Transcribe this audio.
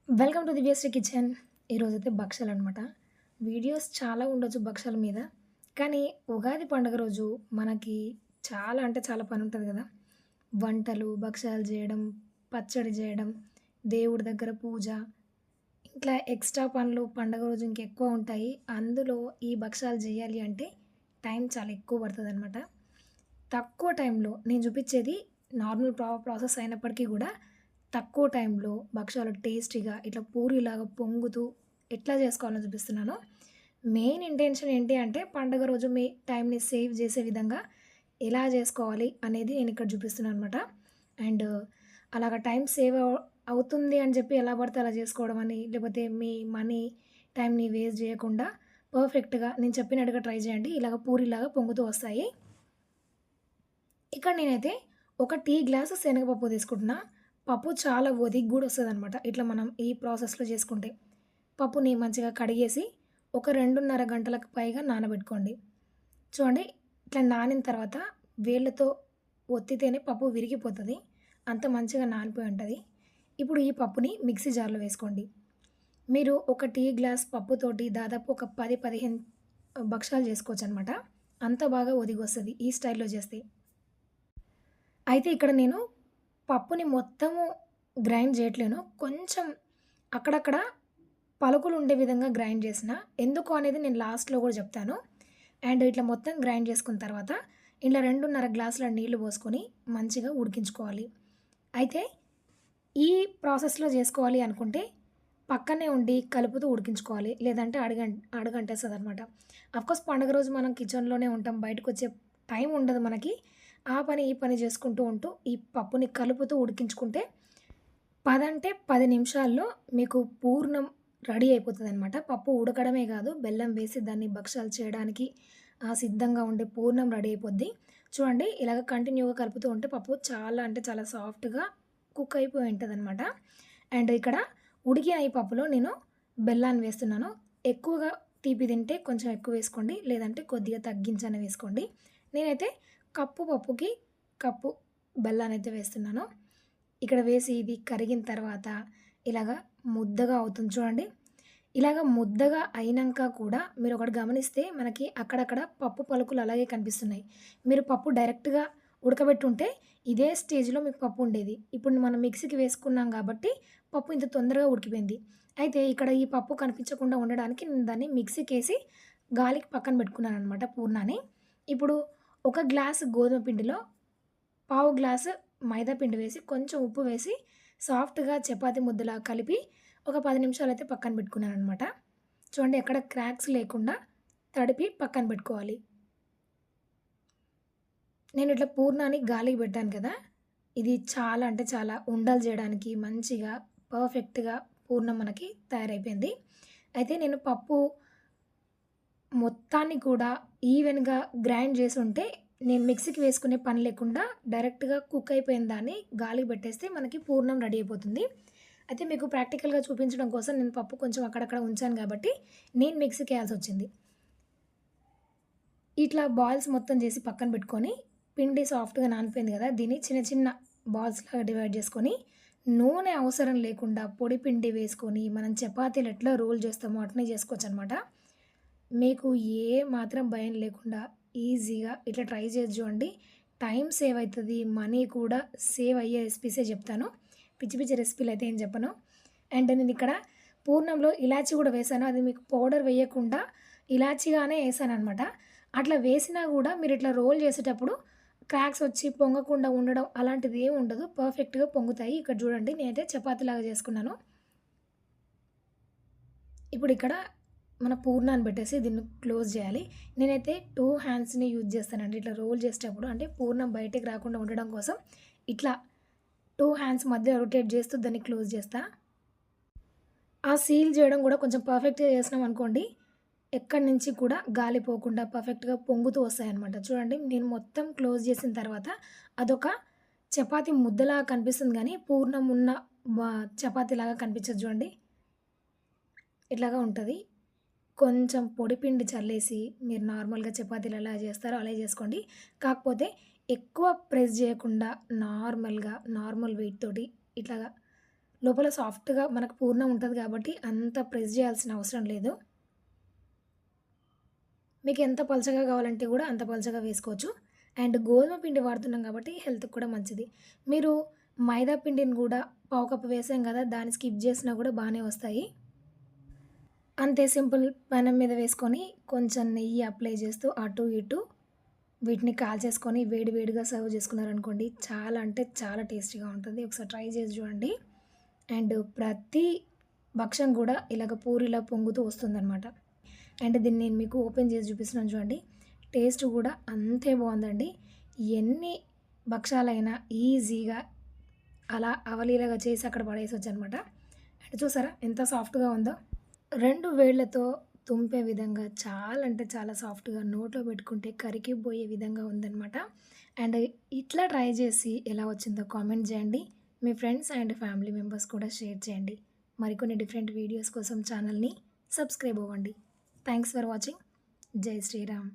Welcome to Divyasri kitchen. ఈరోజైతే భక్షాలనమాట. Videos చాలా ఉండొచ్చు భక్షాల మీద. కానీ ఉగాది పండుగ రోజు మనకి చాలా అంటే చాలా పనుంటది గదా! వంటలు, భక్షాలు జేయడం, పచ్చడి జేయడం, దేవుడి దగ్గర పూజ, ఇట్లా ఎక్స్‌ట్రా పనులు పండగ రోజు ఇంకెక్కువ ఉంటాయి. అందులో ఈ భక్షాలు జేయాలి అంటే టైం చాలా ఎక్కువ పడతదనమాట. తక్కువ టైంలో నేను చూపిచ్చేది నార్మల్ ప్రాసెస్ అయినప్పటికీ గూడా తక్కువ టైంలో భక్షాలు టేస్టీగా ఇట్లా పూరిలాగా పొంగుతూ ఎట్లా చేసుకోవాలో చూపిస్తున్నాను. మెయిన్ ఇంటెన్షన్ ఏంటి అంటే పండుగ రోజు మీ టైంని సేవ్ చేసే విధంగా ఎలా చేసుకోవాలి అనేది నేను ఇక్కడ చూపిస్తున్నాను అనమాట. అండ్ అలాగా టైం సేవ్ అవుతుంది అని చెప్పి ఎలా పడితే అలా చేసుకోవడం అని లేకపోతే మీ మనీ, టైంని వేస్ట్ చేయకుండా పర్ఫెక్ట్‌గా నేను చెప్పినట్టుగా ట్రై చేయండి. ఇలాగ పూరిలాగా పొంగుతూ వస్తాయి. ఇక్కడ నేనైతే ఒక టీ గ్లాసు శనగపప్పు తీసుకుంటున్నా. పప్పు చాలా ఒదిగి గూడా ఒస్తదనమాట. ఇట్లా మనం ఈ ప్రాసెస్‌లో చేసుకుంటే. పప్పుని మంచిగా కడిగేసి ఒక 2:30 గంటలకు పైగా నానబెట్టుకోండి. చూడండి ఇట్లా నానిన తర్వాత వేళ్ళతో ఒత్తితేనే పప్పు విరిగిపోతది. అంత మంచిగా నానిపోయి ఉంటది. ఇప్పుడు ఈ పప్పుని మిక్సీ జార్‌లో వేసుకోండి. మీరు ఒక టీ గ్లాస్ పప్పుతోటి దాదాపు ఒక 10, 15 భక్షాలు చేసుకోవచ్చనమాట. అంత బాగా ఒదిగొస్తది ఈ స్టైల్‌లో చేస్తే. అయితే ఇక్కడ నేను పప్పుని మొత్తము గ్రైండ్ జేయట్లేను. కొంచెం అక్కడక్కడ పలుకులుండే విధంగా గ్రైండ్ చేసిన. ఎందుకు అనేది నేను లాస్ట్‌లో గూడా జెప్తాను. అండ్ ఇట్లా మొత్తం గ్రైండ్ చేసుకున్న తర్వాత ఇందులో 2:30 గ్లాసుల నీళ్లు పోసుకొని మంచిగా ఉడికించుకోవాలి. అయితే ఈ ప్రాసెస్‌లో జేసుకోవాలి అనుకుంటే పక్కనే ఉండి కలుపుతూ ఉడికించుకోవాలి. లేదంటే అడుగంటేస్తదనమాట. అఫ్‌కోర్స్ పండుగ రోజు మనం కిచెన్‌లోనే ఉంటాం. బయటకొచ్చే టైం ఉండదు మనకి. ఆ పని, ఈ పని చేసుకుంటూ ఉంటూ ఈ పప్పుని కలుపుతూ ఉడికించుకుంటే 10 అంటే 10 నిమిషాల్లో మీకు పూర్ణం రెడీ అయిపోతదనమాట. పప్పు ఉడకడమే గాదు, బెల్లం వేసి దాన్ని భక్షాలు చేయడానికి సిద్ధంగా ఉండే పూర్ణం రెడీ అయిపోద్ది. చూడండి ఇలాగ కంటిన్యూగా కలుపుతూ ఉంటే పప్పు చాలా అంటే చాలా సాఫ్ట్‌గా కుక్ అయిపోయి ఉంటదనమాట. అండ్ ఇక్కడ ఉడికిన ఈ పప్పులో నేను బెల్లాన్ని వేస్తున్నాను. ఎక్కువగా తీపి తింటే కొంచెం ఎక్కువ వేసుకోండి. లేదంటే కొద్దిగా తగ్గించైనా వేసుకోండి. నేనైతే కప్పు పప్పుకి కప్పు బెల్లానైతే వేస్తున్నాను. ఇక్కడ వేసి ఇది కరిగిన తర్వాత ఇలాగ ముద్దగా అవుతుంది చూడండి. ఇలాగ ముద్దగా అయినంక కూడా మీరొకటి గమనిస్తే మనకి అక్కడక్కడ పప్పు పలుకులు అలాగే కనిపిస్తున్నాయి. మీరు పప్పు డైరెక్ట్‌గా ఉడకబెట్టుంటే ఇదే స్టేజ్‌లో మీకు పప్పు ఉండేది. ఇప్పుడు మనం మిక్సీకి వేసుకున్నాం కాబట్టి పప్పు ఇంత తొందరగా ఉడికిపోయింది. అయితే ఇక్కడ ఈ పప్పు కనిపించకుండా ఉండడానికి నేను దాన్ని మిక్సీకేసి గాలికి పక్కన పెట్టుకున్నాననమాట పూర్ణాన్ని. ఇప్పుడు ఒక గ్లాసు గోధుమ పిండిలో పావు గ్లాసు మైదా పిండి వేసి, కొంచెం ఉప్పు వేసి, సాఫ్ట్‌గా చపాతీ ముద్దలా కలిపి, ఒక 10 నిమిషాలైతే పక్కన పెట్టుకున్నాననమాట. చూడండి ఎక్కడ క్రాక్స్ లేకుండా తడిపి పక్కన పెట్టుకోవాలి. నేను ఇట్లా పూర్ణాన్ని గాలికి పెట్టాను కదా! ఇది చాలా అంటే చాలా ఉండలు చేయడానికి మంచిగా పర్ఫెక్ట్‌గా పూర్ణం మనకి తయారైపోయింది. అయితే నేను పప్పు మొత్తాన్ని కూడా ఈవెన్‌గా గ్రైండ్ చేసుంటే, నేను మిక్సీకి వేసుకునే పని లేకుండా డైరెక్ట్‌గా కుక్ అయిపోయిన దాన్ని గాలికి పెట్టేస్తే మనకి పూర్ణం రెడీ అయిపోతుంది. అయితే మీకు ప్రాక్టికల్‌గా చూపించడం కోసం నేను పప్పు కొంచెం అక్కడక్కడ ఉంచాను కాబట్టి, నేను మిక్సీకేయాల్సొచ్చింది. ఇట్లా బాల్స్ మొత్తం చేసి పక్కన పెట్టుకొని, పిండి సాఫ్ట్‌గా నానిపోయింది కదా! దీన్ని చిన్న చిన్న బాల్స్‌లాగా డివైడ్ చేసుకొని, నూనె అవసరం లేకుండా పొడి పిండి వేసుకొని, మనం చపాతీలు ఎట్లా రోల్ చేస్తామో అట్నే చేసుకోవచ్చనమాట. మీకు ఏ మాత్రం భయం లేకుండా ఈజీగా ఇట్లా ట్రై చేసి చూడండి. టైం సేవ్ అయితది. మనీ కూడా సేవ్ అయ్యే రెసిపీసే చెప్తాను. పిచ్చి పిచ్చి రెసిపీలయితే ఏం చెప్పను. అండ్ నేనిక్కడ పూర్ణంలో ఇలాచీ కూడా వేశాను. అది మీకు పౌడర్ వేయకుండా ఇలాచీగానే ఏసాననమాట. అట్లా వేసినా గూడా మీరిట్లా రోల్ చేసేటప్పుడు క్రాక్స్ వచ్చి పొంగకుండా ఉండడం అలాంటిదేం ఉండదు. పర్ఫెక్ట్‌గా పొంగుతాయి. ఇక్కడ చూడండి నేనైతే చపాతీలాగా చేసుకున్నాను. ఇప్పుడిక్కడ మన పూర్ణాన్ని పెట్టేసి దీన్ని క్లోజ్ జేయాలి. నేనైతే 2 హ్యాండ్స్‌ని యూజ్ చేస్తానండి. ఇట్లా రోల్ చేసేటప్పుడు అంటే పూర్ణం బయటికి రాకుండా ఉండడం కోసం ఇట్లా 2 హ్యాండ్స్ మధ్య రొటేట్ చేస్తూ దాన్ని క్లోజ్ చేస్తా. ఆ సీల్ చేయడం గూడా కొంచెం పర్ఫెక్ట్‌గా చేసినామనుకోండి, ఎక్కడి నుంచి కూడా గాలి పోకుండా పర్ఫెక్ట్‌గా పొంగుతూ వస్తాయన్నమాట. చూడండి నేను మొత్తం క్లోజ్ చేసిన తర్వాత అదొక చపాతీ ముద్దలాగా కనిపిస్తుంది గానీ, పూర్ణం ఉన్న చపాతీలాగా కనిపించదు చూడండి. ఇట్లాగా ఉంటది. కొంచెం పొడి పిండి చల్లేసి మీరు నార్మల్‌గా చపాతీలు ఎలా చేస్తారో అలా చేసుకోండి. కాకపోతే ఎక్కువ ప్రెస్ చేయకుండా నార్మల్‌గా నార్మల్ వెయిట్ తోటి ఇట్లాగా లోపల సాఫ్ట్‌గా మనకు పూర్ణం ఉంటది కాబట్టి అంత ప్రెస్ జేయాల్సిన అవసరం లేదు. మీకెంత పలచగా కావాలంటే గూడా అంత పలచగా వేసుకోవచ్చు. అండ్ గోధుమ పిండి వాడుతున్నాం కాబట్టి హెల్త్‌కి కూడా మంచిది. మీరు మైదా పిండిని గూడా పావు కప్పు వేసాం గదా! దాన్ని స్కిప్ జేసినా గూడా బానే వస్తాయి. అంతే సింపుల్ పెనం మీద వేసుకొని కొంచెం నెయ్యి అప్లై చేస్తూ అటు ఇటు వీటిని కాల్చేసుకొని వేడి వేడిగా సర్వ్ చేసుకున్నారనుకోండి చాలా అంటే చాలా టేస్టీగా ఉంటుంది. ఒకసారి ట్రై చేసి చూడండి. అండ్ ప్రతి భక్షం గూడా ఇలాగ పూరిలా పొంగుతూ వస్తుందనమాట. అండ్ దీన్ని నేను మీకు ఓపెన్ చేసి చూపిస్తున్నాను చూడండి. టేస్ట్ గూడా అంతే బావుందండి. ఎన్ని భక్షాలైనా ఈజీగా అలా అవలీలగా చేసి అక్కడ పడేసొచ్చనమాట. అండ్ చూసారా ఎంత సాఫ్ట్‌గా ఉందో? 2 వేళ్ళతో తుంపే విధంగా చాలా అంటే చాలా సాఫ్ట్‌గా నోట్లో పెట్టుకుంటే కరిగిపోయే విధంగా ఉందనమాట. అండ్ ఇట్లా ట్రై చేసి ఎలా వచ్చిందో కామెంట్ చేయండి. మీ ఫ్రెండ్స్ అండ్ ఫ్యామిలీ మెంబర్స్ కూడా షేర్ చేయండి. మరికొన్ని డిఫరెంట్ వీడియోస్ కోసం ఛానల్‌ని సబ్స్క్రైబ్ అవ్వండి. Thanks for watching. జై శ్రీరామ్.